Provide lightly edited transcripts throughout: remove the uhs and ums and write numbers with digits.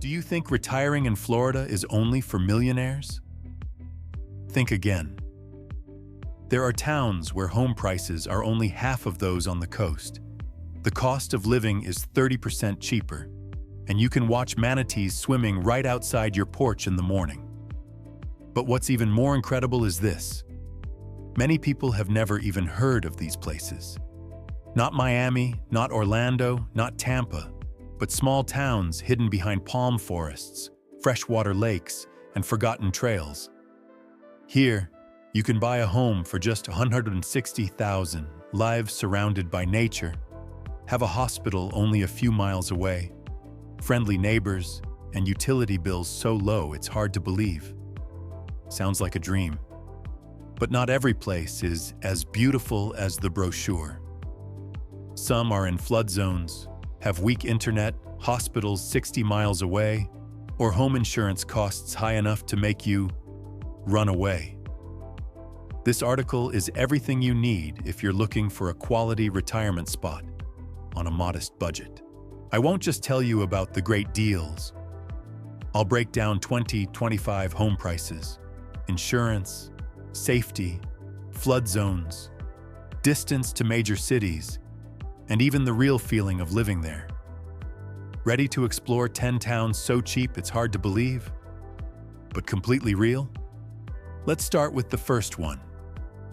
Do you think retiring in Florida is only for millionaires? Think again. There are towns where home prices are only half of those on the coast. The cost of living is 30% cheaper, and you can watch manatees swimming right outside your porch in the morning. But what's even more incredible is this. Many people have never even heard of these places. Not Miami, not Orlando, not Tampa, but small towns hidden behind palm forests, freshwater lakes, and forgotten trails. Here, you can buy a home for just $160,000, live surrounded by nature, have a hospital only a few miles away, friendly neighbors, and utility bills so low it's hard to believe. Sounds like a dream. But not every place is as beautiful as the brochure. Some are in flood zones, have weak internet, hospitals 60 miles away, or home insurance costs high enough to make you run away. This article is everything you need if you're looking for a quality retirement spot on a modest budget. I won't just tell you about the great deals. I'll break down 2025 home prices, insurance, safety, flood zones, distance to major cities, and even the real feeling of living there. Ready to explore 10 towns so cheap it's hard to believe, but completely real? Let's start with the first one,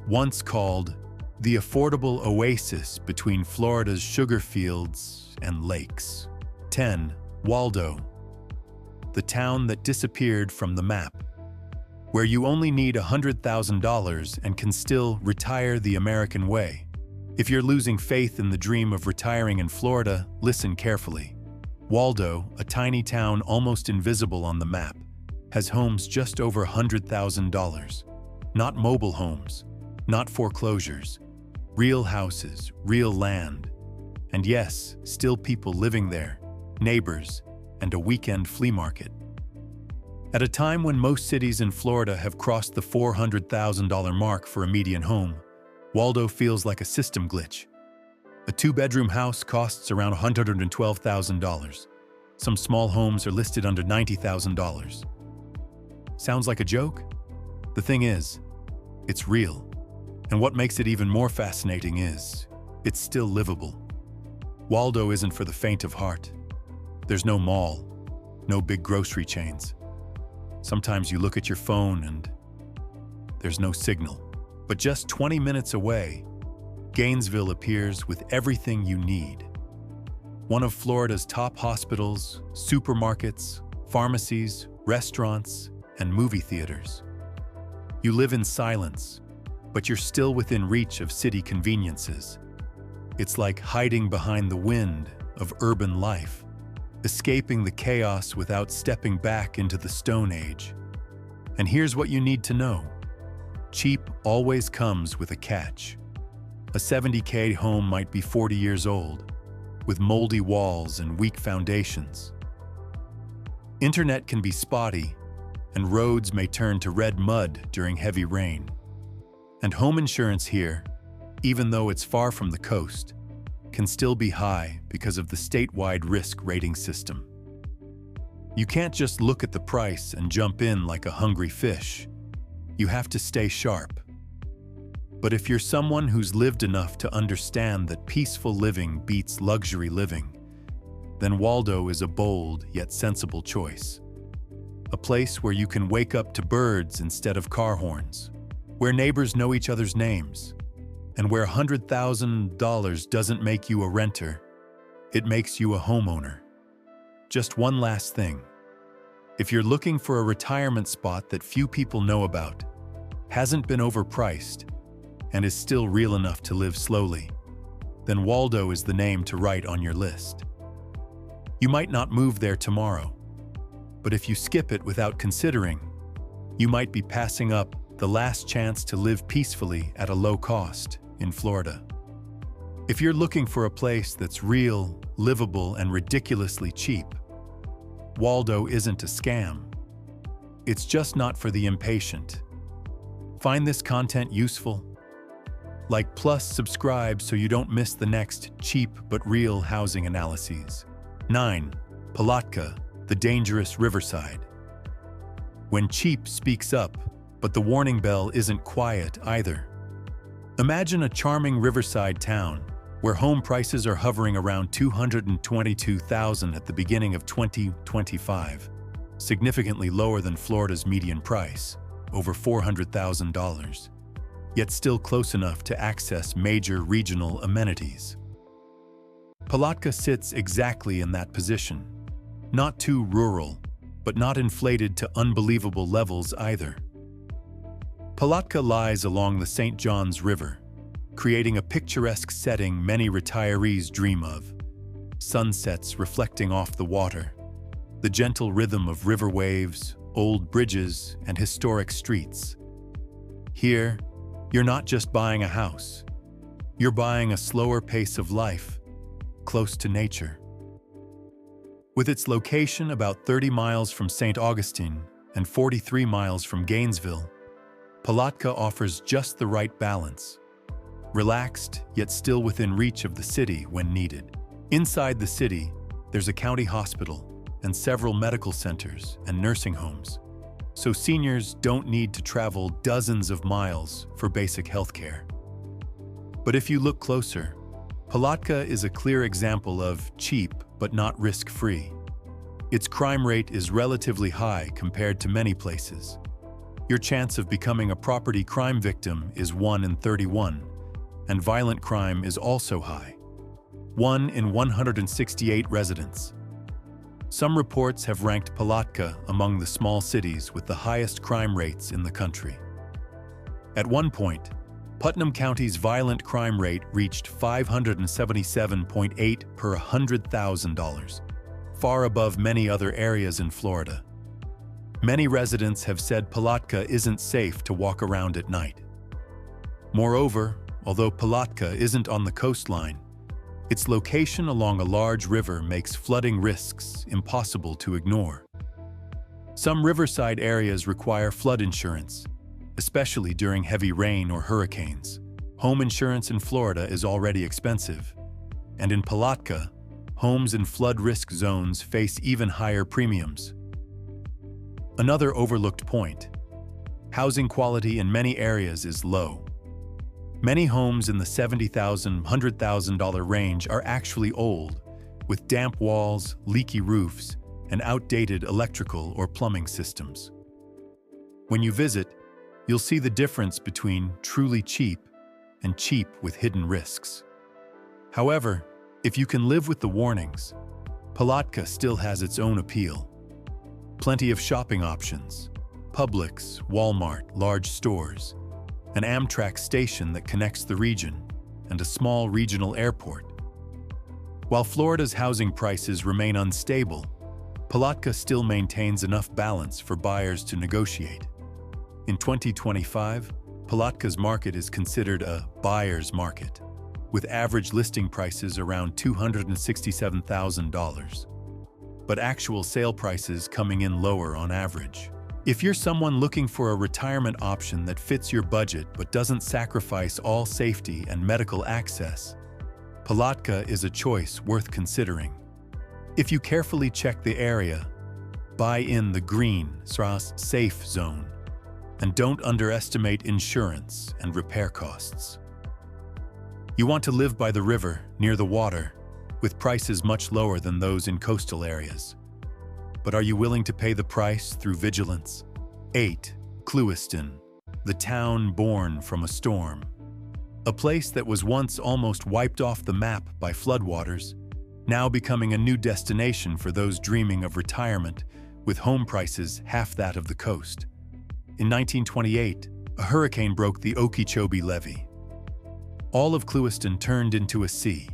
once called the affordable oasis between Florida's sugar fields and lakes. 10. Waldo, the town that disappeared from the map, where you only need $100,000 and can still retire the American way. If you're losing faith in the dream of retiring in Florida, listen carefully. Waldo, a tiny town almost invisible on the map, has homes just over $100,000. Not mobile homes, not foreclosures, real houses, real land. And yes, still people living there, neighbors, and a weekend flea market. At a time when most cities in Florida have crossed the $400,000 mark for a median home, Waldo feels like a system glitch. A two-bedroom house costs around $112,000. Some small homes are listed under $90,000. Sounds like a joke? The thing is, it's real. And what makes it even more fascinating is, it's still livable. Waldo isn't for the faint of heart. There's no mall, no big grocery chains. Sometimes you look at your phone and there's no signal. But just 20 minutes away, Gainesville appears with everything you need. One of Florida's top hospitals, supermarkets, pharmacies, restaurants, and movie theaters. You live in silence, but you're still within reach of city conveniences. It's like hiding behind the wind of urban life, escaping the chaos without stepping back into the Stone Age. And here's what you need to know. Cheap always comes with a catch. A $70K home might be 40 years old, with moldy walls and weak foundations. Internet can be spotty, and roads may turn to red mud during heavy rain. And home insurance here, even though it's far from the coast, can still be high because of the statewide risk rating system. You can't just look at the price and jump in like a hungry fish. You have to stay sharp. But if you're someone who's lived enough to understand that peaceful living beats luxury living, then Waldo is a bold yet sensible choice. A place where you can wake up to birds instead of car horns, where neighbors know each other's names, and where $100,000 doesn't make you a renter, it makes you a homeowner. Just one last thing. If you're looking for a retirement spot that few people know about, hasn't been overpriced, and is still real enough to live slowly, then Waldo is the name to write on your list. You might not move there tomorrow, but if you skip it without considering, you might be passing up the last chance to live peacefully at a low cost in Florida. If you're looking for a place that's real, livable, and ridiculously cheap, Waldo isn't a scam. It's just not for the impatient. Find this content useful? Like plus subscribe so you don't miss the next cheap but real housing analyses. 9. Palatka, the dangerous riverside. When cheap speaks up, but the warning bell isn't quiet either. Imagine a charming riverside town where home prices are hovering around $222,000 at the beginning of 2025, significantly lower than Florida's median price, over $400,000, yet still close enough to access major regional amenities. Palatka sits exactly in that position. Not too rural, but not inflated to unbelievable levels either. Palatka lies along the St. Johns River, creating a picturesque setting many retirees dream of. Sunsets reflecting off the water, the gentle rhythm of river waves, old bridges, and historic streets. Here, you're not just buying a house. You're buying a slower pace of life, close to nature. With its location about 30 miles from St. Augustine and 43 miles from Gainesville, Palatka offers just the right balance. Relaxed, yet still within reach of the city when needed. Inside the city, there's a county hospital and several medical centers and nursing homes, so seniors don't need to travel dozens of miles for basic health care. But if you look closer, Palatka is a clear example of cheap but not risk-free. Its crime rate is relatively high compared to many places. Your chance of becoming a property crime victim is 1 in 31, and violent crime is also high, 1 in 168 residents. Some reports have ranked Palatka among the small cities with the highest crime rates in the country. At one point, Putnam County's violent crime rate reached 577.8 per $100,000, far above many other areas in Florida. Many residents have said Palatka isn't safe to walk around at night. Moreover, although Palatka isn't on the coastline, its location along a large river makes flooding risks impossible to ignore. Some riverside areas require flood insurance, especially during heavy rain or hurricanes. Home insurance in Florida is already expensive, and in Palatka, homes in flood risk zones face even higher premiums. Another overlooked point: housing quality in many areas is low. Many homes in the $70,000, $100,000 range are actually old, with damp walls, leaky roofs, and outdated electrical or plumbing systems. When you visit, you'll see the difference between truly cheap and cheap with hidden risks. However, if you can live with the warnings, Palatka still has its own appeal. Plenty of shopping options, Publix, Walmart, large stores, an Amtrak station that connects the region, and a small regional airport. While Florida's housing prices remain unstable, Palatka still maintains enough balance for buyers to negotiate. In 2025, Palatka's market is considered a buyer's market, with average listing prices around $267,000, but actual sale prices coming in lower on average. If you're someone looking for a retirement option that fits your budget but doesn't sacrifice all safety and medical access, Palatka is a choice worth considering. If you carefully check the area, buy in the green, safe zone, and don't underestimate insurance and repair costs. You want to live by the river, near the water, with prices much lower than those in coastal areas. But are you willing to pay the price through vigilance? 8. Clewiston, the town born from a storm. A place that was once almost wiped off the map by floodwaters, now becoming a new destination for those dreaming of retirement, with home prices half that of the coast. In 1928, a hurricane broke the Okeechobee levee. All of Clewiston turned into a sea.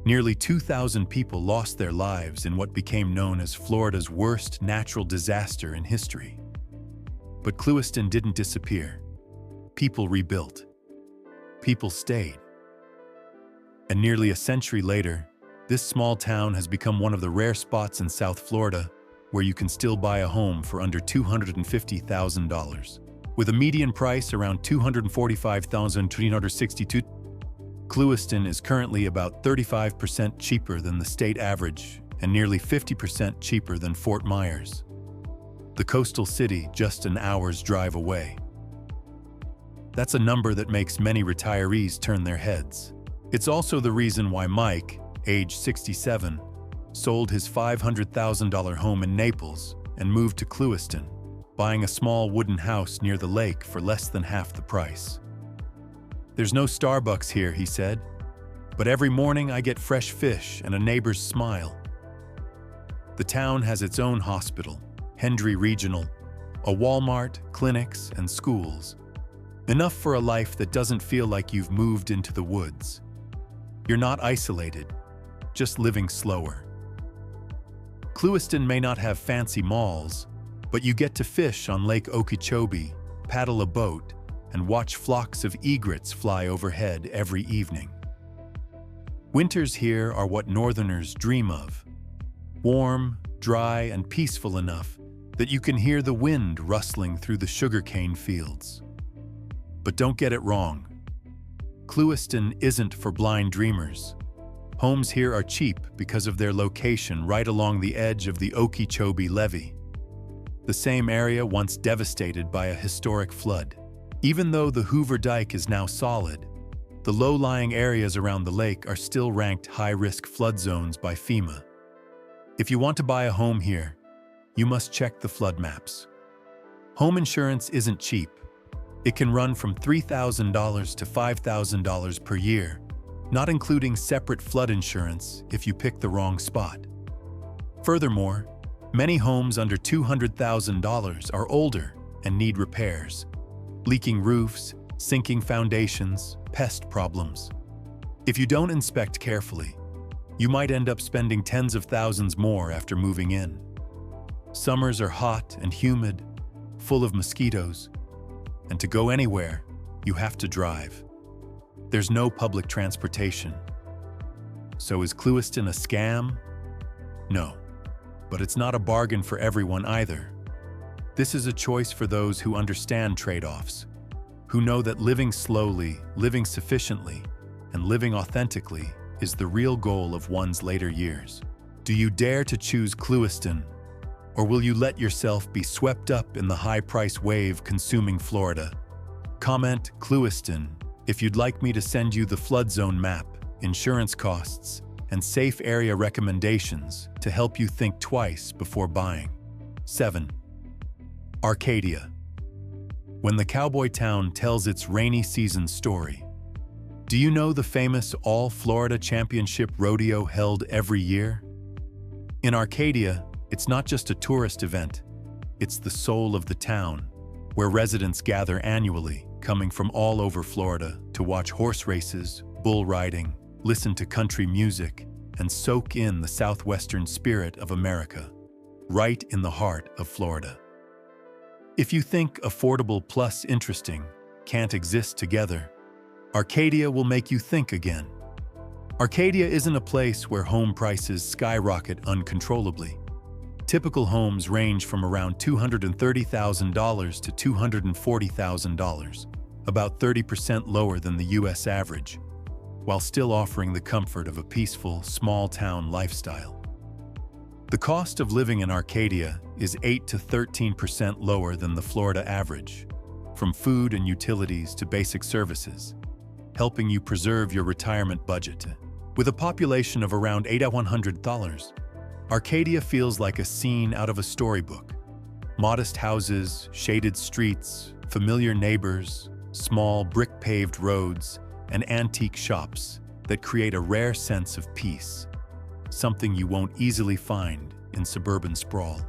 Nearly 2,000 people lost their lives in what became known as Florida's worst natural disaster in history. But Clewiston didn't disappear. People rebuilt. People stayed. And nearly a century later, this small town has become one of the rare spots in South Florida where you can still buy a home for under $250,000. With a median price around $245,362, Clewiston is currently about 35% cheaper than the state average and nearly 50% cheaper than Fort Myers, the coastal city just an hour's drive away. That's a number that makes many retirees turn their heads. It's also the reason why Mike, age 67, sold his $500,000 home in Naples and moved to Clewiston, buying a small wooden house near the lake for less than half the price. "There's no Starbucks here," he said, "but every morning I get fresh fish and a neighbor's smile." The town has its own hospital, Hendry Regional, a Walmart, clinics, and schools. Enough for a life that doesn't feel like you've moved into the woods. You're not isolated, just living slower. Clewiston may not have fancy malls, but you get to fish on Lake Okeechobee, paddle a boat, and watch flocks of egrets fly overhead every evening. Winters here are what Northerners dream of. Warm, dry, and peaceful enough that you can hear the wind rustling through the sugarcane fields. But don't get it wrong. Clewiston isn't for blind dreamers. Homes here are cheap because of their location right along the edge of the Okeechobee levee, the same area once devastated by a historic flood. Even though the Hoover Dike is now solid, the low-lying areas around the lake are still ranked high-risk flood zones by FEMA. If you want to buy a home here, you must check the flood maps. Home insurance isn't cheap. It can run from $3,000 to $5,000 per year, not including separate flood insurance if you pick the wrong spot. Furthermore, many homes under $200,000 are older and need repairs. Leaking roofs, sinking foundations, pest problems. If you don't inspect carefully, you might end up spending tens of thousands more after moving in. Summers are hot and humid, full of mosquitoes, and to go anywhere, you have to drive. There's no public transportation. So is Clewiston a scam? No, but it's not a bargain for everyone either. This is a choice for those who understand trade-offs, who know that living slowly, living sufficiently, and living authentically is the real goal of one's later years. Do you dare to choose Clewiston, or will you let yourself be swept up in the high-price wave consuming Florida? Comment Clewiston if you'd like me to send you the flood zone map, insurance costs, and safe area recommendations to help you think twice before buying. 7. Arcadia. When the cowboy town tells its rainy season story, do you know the famous All-Florida Championship rodeo held every year? In Arcadia, it's not just a tourist event, it's the soul of the town, where residents gather annually, coming from all over Florida to watch horse races, bull riding, listen to country music, and soak in the southwestern spirit of America, right in the heart of Florida. If you think affordable plus interesting can't exist together, Arcadia will make you think again. Arcadia isn't a place where home prices skyrocket uncontrollably. Typical homes range from around $230,000 to $240,000, about 30% lower than the US average, while still offering the comfort of a peaceful, small-town lifestyle. The cost of living in Arcadia is 8 to 13% lower than the Florida average, from food and utilities to basic services, helping you preserve your retirement budget. With a population of around 8,100, Arcadia feels like a scene out of a storybook. Modest houses, shaded streets, familiar neighbors, small brick-paved roads, and antique shops that create a rare sense of peace, something you won't easily find in suburban sprawl.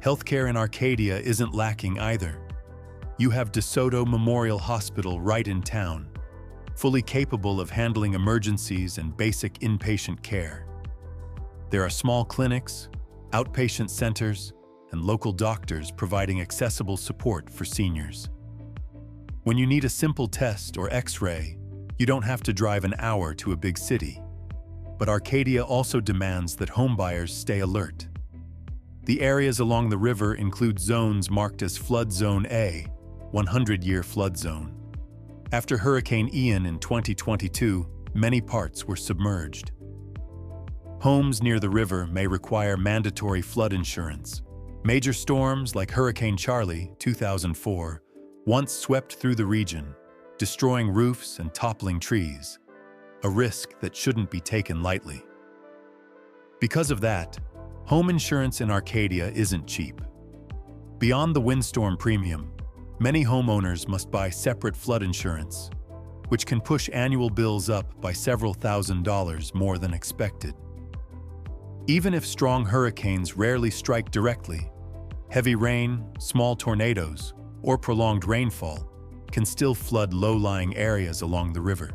Healthcare in Arcadia isn't lacking either. You have DeSoto Memorial Hospital right in town, fully capable of handling emergencies and basic inpatient care. There are small clinics, outpatient centers, and local doctors providing accessible support for seniors. When you need a simple test or X-ray, you don't have to drive an hour to a big city. But Arcadia also demands that homebuyers stay alert. The areas along the river include zones marked as Flood Zone A, 100-year flood zone. After Hurricane Ian in 2022, many parts were submerged. Homes near the river may require mandatory flood insurance. Major storms like Hurricane Charlie, 2004, once swept through the region, destroying roofs and toppling trees, a risk that shouldn't be taken lightly. Because of that, home insurance in Arcadia isn't cheap. Beyond the windstorm premium, many homeowners must buy separate flood insurance, which can push annual bills up by several $1,000s more than expected. Even if strong hurricanes rarely strike directly, heavy rain, small tornadoes, or prolonged rainfall can still flood low-lying areas along the river.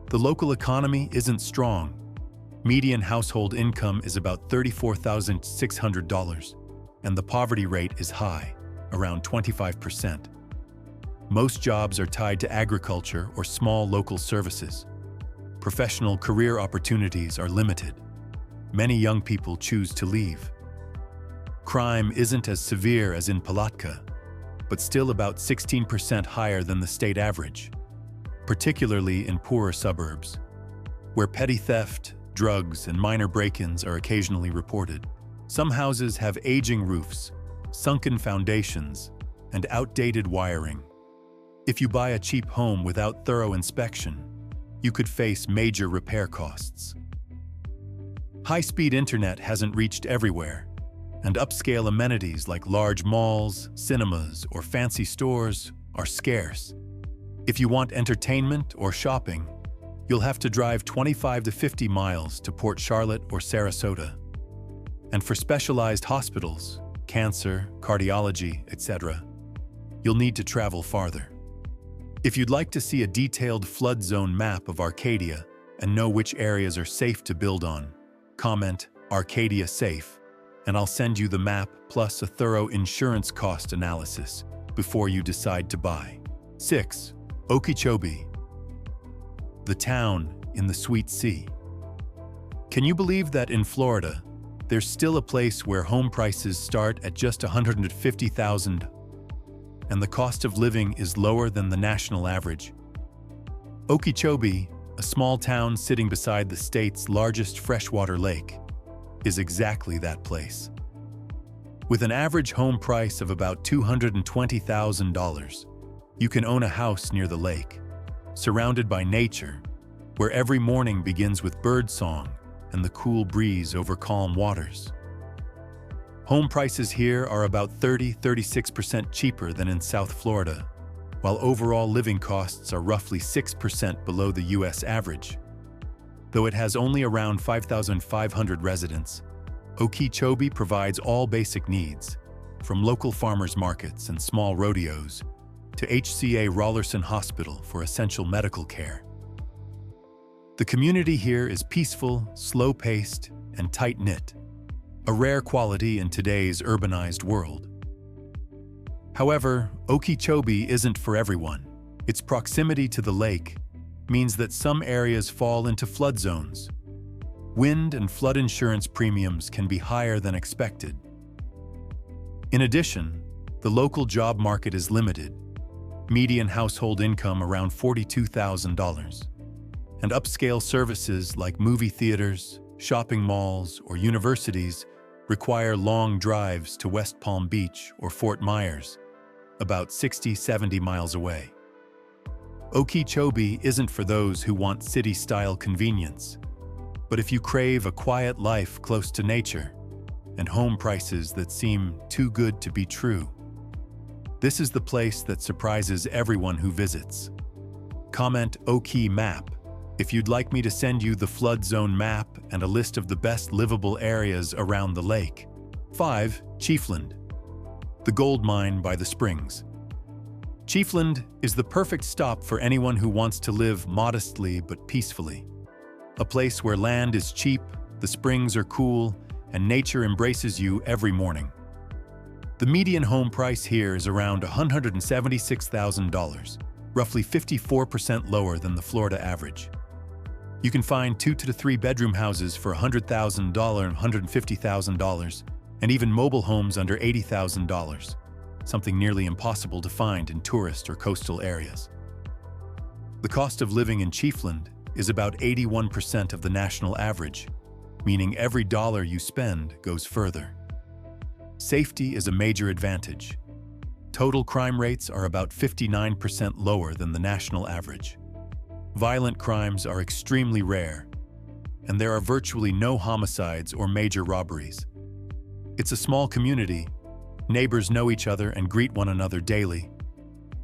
The local economy isn't strong. Median household income is about $34,600, and the poverty rate is high, around 25%. Most jobs are tied to agriculture or small local services. Professional career opportunities are limited. Many young people choose to leave. Crime isn't as severe as in Palatka, but still about 16% higher than the state average, particularly in poorer suburbs, where petty theft, drugs, and minor break-ins are occasionally reported. Some houses have aging roofs, sunken foundations, and outdated wiring. If you buy a cheap home without thorough inspection, you could face major repair costs. High-speed internet hasn't reached everywhere, and upscale amenities like large malls, cinemas, or fancy stores are scarce. If you want entertainment or shopping, you'll have to drive 25 to 50 miles to Port Charlotte or Sarasota. And for specialized hospitals, cancer, cardiology, etc., you'll need to travel farther. If you'd like to see a detailed flood zone map of Arcadia and know which areas are safe to build on, comment Arcadia Safe, and I'll send you the map plus a thorough insurance cost analysis before you decide to buy. 6. Okeechobee, the town in the Sweet Sea. Can you believe that in Florida, there's still a place where home prices start at just $150,000 and the cost of living is lower than the national average? Okeechobee, a small town sitting beside the state's largest freshwater lake, is exactly that place. With an average home price of about $220,000, you can own a house near the lake, surrounded by nature, where every morning begins with birdsong and the cool breeze over calm waters. Home prices here are about 36% cheaper than in South Florida, while overall living costs are roughly 6% below the U.S. average. Though it has only around 5,500 residents, Okeechobee provides all basic needs, from local farmers markets and small rodeos to HCA Rollerson Hospital for essential medical care. The community here is peaceful, slow-paced, and tight-knit, a rare quality in today's urbanized world. However, Okeechobee isn't for everyone. Its proximity to the lake means that some areas fall into flood zones. Wind and flood insurance premiums can be higher than expected. In addition, the local job market is limited, median household income around $42,000, and upscale services like movie theaters, shopping malls, or universities require long drives to West Palm Beach or Fort Myers, about 60-70 miles away. Okeechobee isn't for those who want city-style convenience, but if you crave a quiet life close to nature and home prices that seem too good to be true, this is the place that surprises everyone who visits. Comment Okie Map if you'd like me to send you the flood zone map and a list of the best livable areas around the lake. 5. Chiefland, the gold mine by the springs. Chiefland is the perfect stop for anyone who wants to live modestly but peacefully. A place where land is cheap, the springs are cool, and nature embraces you every morning. The median home price here is around $176,000, roughly 54% lower than the Florida average. You can find 2 to 3 bedroom houses for $100,000 and $150,000, and even mobile homes under $80,000, something nearly impossible to find in tourist or coastal areas. The cost of living in Chiefland is about 81% of the national average, meaning every dollar you spend goes further. Safety is a major advantage. Total crime rates are about 59% lower than the national average. Violent crimes are extremely rare, and there are virtually no homicides or major robberies. It's a small community. Neighbors know each other and greet one another daily,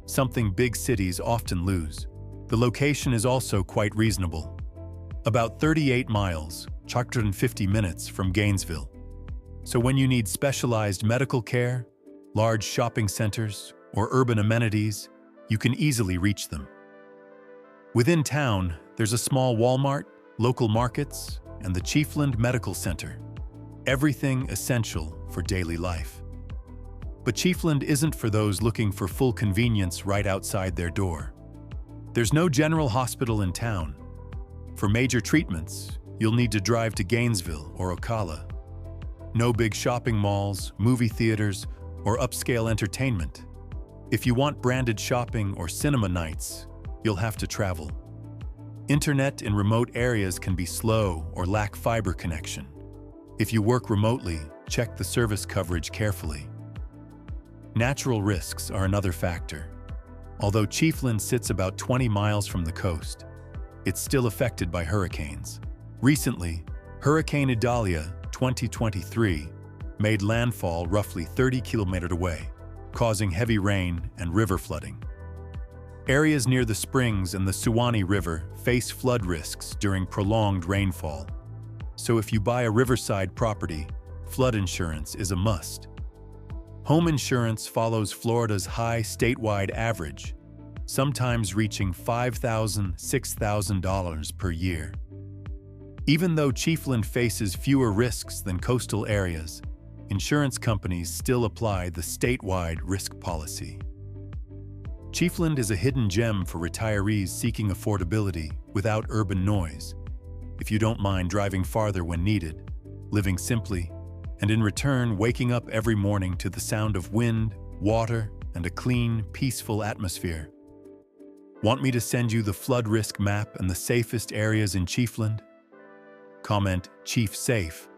something big cities often lose. The location is also quite reasonable. About 38 miles, 150 minutes from Gainesville. So when you need specialized medical care, large shopping centers, or urban amenities, you can easily reach them. Within town, there's a small Walmart, local markets, and the Chiefland Medical Center. Everything essential for daily life. But Chiefland isn't for those looking for full convenience right outside their door. There's no general hospital in town. For major treatments, you'll need to drive to Gainesville or Ocala. No big shopping malls, movie theaters, or upscale entertainment. If you want branded shopping or cinema nights, you'll have to travel. Internet in remote areas can be slow or lack fiber connection. If you work remotely, check the service coverage carefully. Natural risks are another factor. Although Chiefland sits about 20 miles from the coast, it's still affected by hurricanes. Recently, Hurricane Idalia 2023 made landfall roughly 30 kilometers away, causing heavy rain and river flooding. Areas near the springs and the Suwannee River face flood risks during prolonged rainfall. So if you buy a riverside property, flood insurance is a must. Home insurance follows Florida's high statewide average, sometimes reaching $5,000, $6,000 per year. Even though Chiefland faces fewer risks than coastal areas, insurance companies still apply the statewide risk policy. Chiefland is a hidden gem for retirees seeking affordability without urban noise. If you don't mind driving farther when needed, living simply, and in return waking up every morning to the sound of wind, water, and a clean, peaceful atmosphere. Want me to send you the flood risk map and the safest areas in Chiefland? Comment Chief Safe,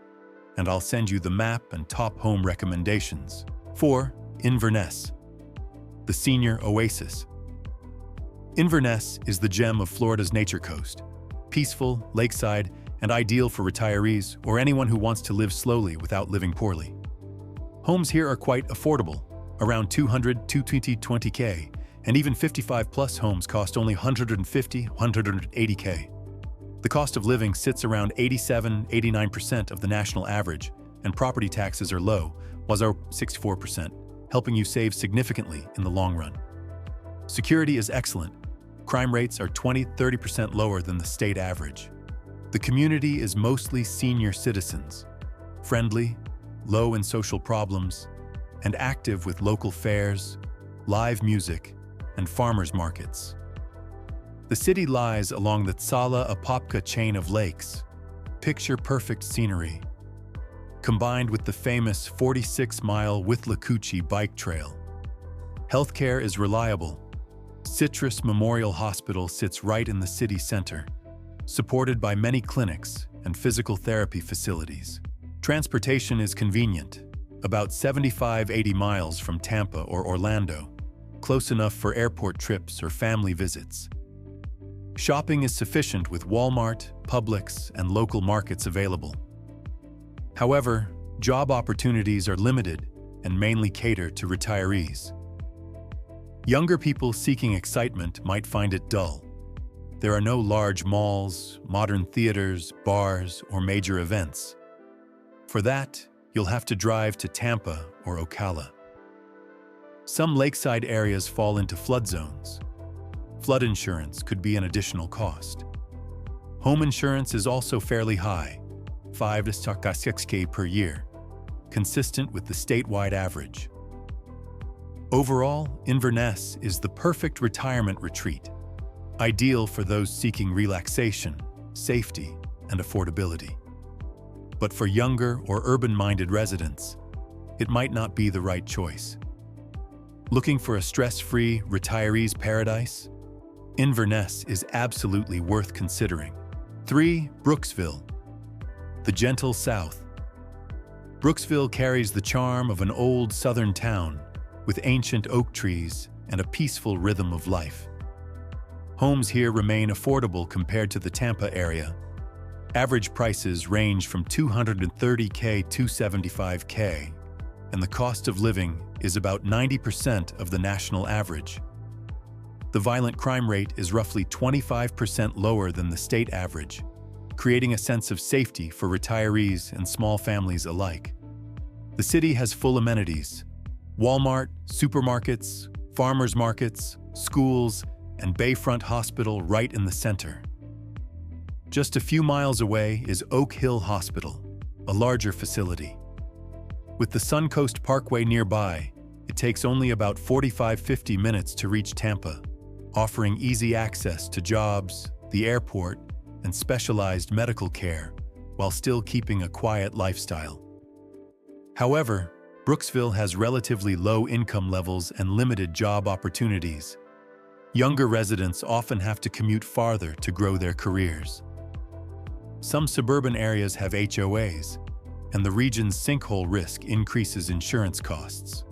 and I'll send you the map and top home recommendations. 4. Inverness, the senior oasis. Inverness is the gem of Florida's nature coast. Peaceful, lakeside, and ideal for retirees or anyone who wants to live slowly without living poorly. Homes here are quite affordable, around $220K, and even 55-plus homes cost only $150–180K. The cost of living sits around 87–89% of the national average, and property taxes are low, was 64%, helping you save significantly in the long run. Security is excellent. Crime rates are 20–30% lower than the state average. The community is mostly senior citizens, friendly, low in social problems, and active with local fairs, live music, and farmers markets. The city lies along the Tsala-Apopka chain of lakes, picture-perfect scenery, combined with the famous 46-mile Withlacoochee bike trail. Healthcare is reliable. Citrus Memorial Hospital sits right in the city center, supported by many clinics and physical therapy facilities. Transportation is convenient, about 75–80 miles from Tampa or Orlando, close enough for airport trips or family visits. Shopping is sufficient with Walmart, Publix, and local markets available. However, job opportunities are limited and mainly cater to retirees. Younger people seeking excitement might find it dull. There are no large malls, modern theaters, bars, or major events. For that, you'll have to drive to Tampa or Ocala. Some lakeside areas fall into flood zones. Flood insurance could be an additional cost. Home insurance is also fairly high, $5–6K per year, consistent with the statewide average. Overall, Inverness is the perfect retirement retreat, ideal for those seeking relaxation, safety, and affordability. But for younger or urban-minded residents, it might not be the right choice. Looking for a stress-free retiree's paradise? Inverness is absolutely worth considering. 3. Brooksville, the gentle South. Brooksville carries the charm of an old southern town with ancient oak trees and a peaceful rhythm of life. Homes here remain affordable compared to the Tampa area. Average prices range from $230K to $275K, and the cost of living is about 90% of the national average. The violent crime rate is roughly 25% lower than the state average, creating a sense of safety for retirees and small families alike. The city has full amenities: Walmart, supermarkets, farmers markets, schools, and Bayfront Hospital right in the center. Just a few miles away is Oak Hill Hospital, a larger facility. With the Suncoast Parkway nearby, it takes only about 45-50 minutes to reach Tampa, offering easy access to jobs, the airport, and specialized medical care, while still keeping a quiet lifestyle. However, Brooksville has relatively low income levels and limited job opportunities. Younger residents often have to commute farther to grow their careers. Some suburban areas have HOAs, and the region's sinkhole risk increases insurance costs.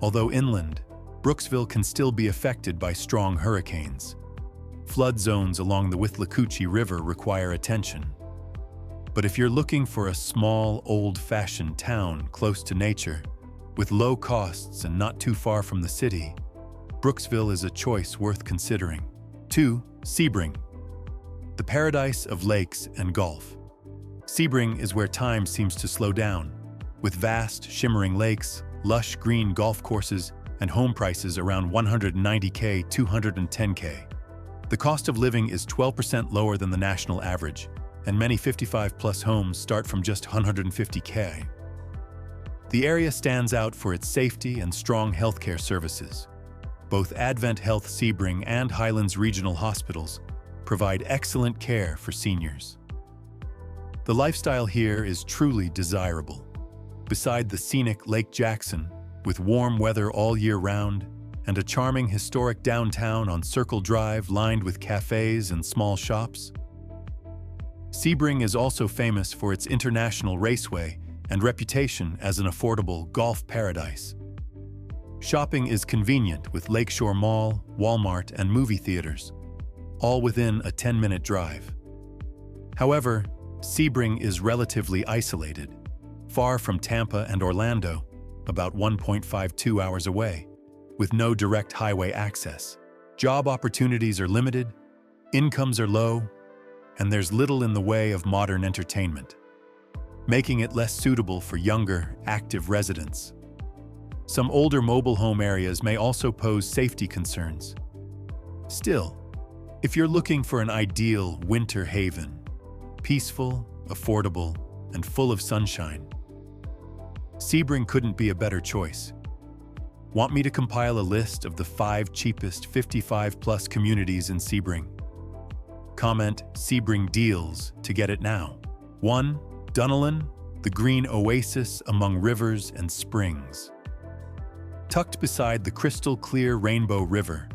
Although inland, Brooksville can still be affected by strong hurricanes. Flood zones along the Withlacoochee River require attention. But if you're looking for a small, old-fashioned town close to nature, with low costs and not too far from the city, Brooksville is a choice worth considering. 2. Sebring, the paradise of lakes and golf. Sebring is where time seems to slow down, with vast, shimmering lakes, lush green golf courses, and home prices around $190K to $210K. The cost of living is 12% lower than the national average, and many 55-plus homes start from just $150K. The area stands out for its safety and strong healthcare services. Both Advent Health Sebring and Highlands Regional Hospitals provide excellent care for seniors. The lifestyle here is truly desirable. Beside the scenic Lake Jackson, with warm weather all year round, and a charming historic downtown on Circle Drive lined with cafes and small shops, Sebring is also famous for its international raceway and reputation as an affordable golf paradise. Shopping is convenient with Lakeshore Mall, Walmart, and movie theaters, all within a 10-minute drive. However, Sebring is relatively isolated, far from Tampa and Orlando, about 1.52 hours away, with no direct highway access. Job opportunities are limited, incomes are low, and there's little in the way of modern entertainment, making it less suitable for younger, active residents. Some older mobile home areas may also pose safety concerns. Still, if you're looking for an ideal winter haven, peaceful, affordable, and full of sunshine, Sebring couldn't be a better choice. Want me to compile a list of the 5 cheapest 55-plus communities in Sebring? Comment Sebring deals to get it now. 1. Dunnellon, the green oasis among rivers and springs. Tucked beside the crystal-clear Rainbow River,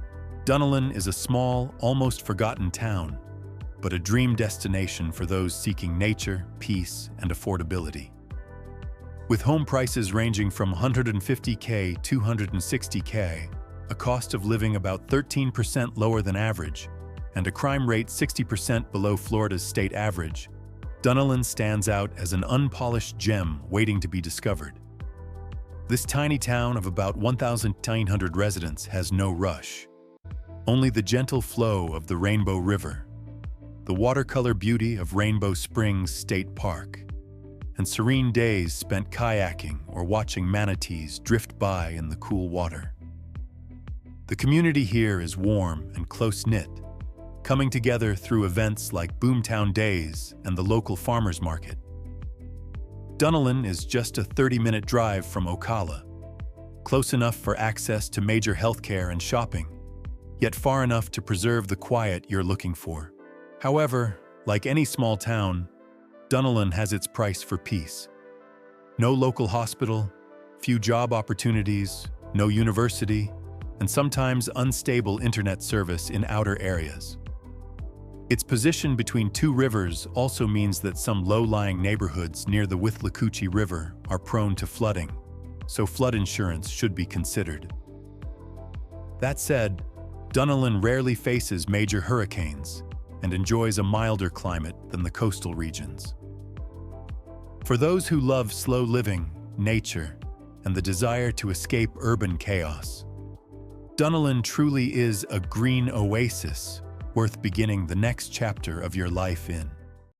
Dunnellon is a small, almost forgotten town, but a dream destination for those seeking nature, peace, and affordability. With home prices ranging from $150K to $260K, a cost of living about 13% lower than average, and a crime rate 60% below Florida's state average, Dunnellon stands out as an unpolished gem waiting to be discovered. This tiny town of about 1,900 residents has no rush. Only the gentle flow of the Rainbow River, the watercolor beauty of Rainbow Springs State Park, and serene days spent kayaking or watching manatees drift by in the cool water. The community here is warm and close-knit, coming together through events like Boomtown Days and the local farmers market. Dunnellon is just a 30-minute drive from Ocala, close enough for access to major healthcare and shopping, yet far enough to preserve the quiet you're looking for. However, like any small town, Dunnellon has its price for peace. No local hospital, few job opportunities, no university, and sometimes unstable internet service in outer areas. Its position between two rivers also means that some low-lying neighborhoods near the Withlacoochee River are prone to flooding, so flood insurance should be considered. That said, Dunnellon rarely faces major hurricanes and enjoys a milder climate than the coastal regions. For those who love slow living, nature, and the desire to escape urban chaos, Dunnellon truly is a green oasis worth beginning the next chapter of your life in.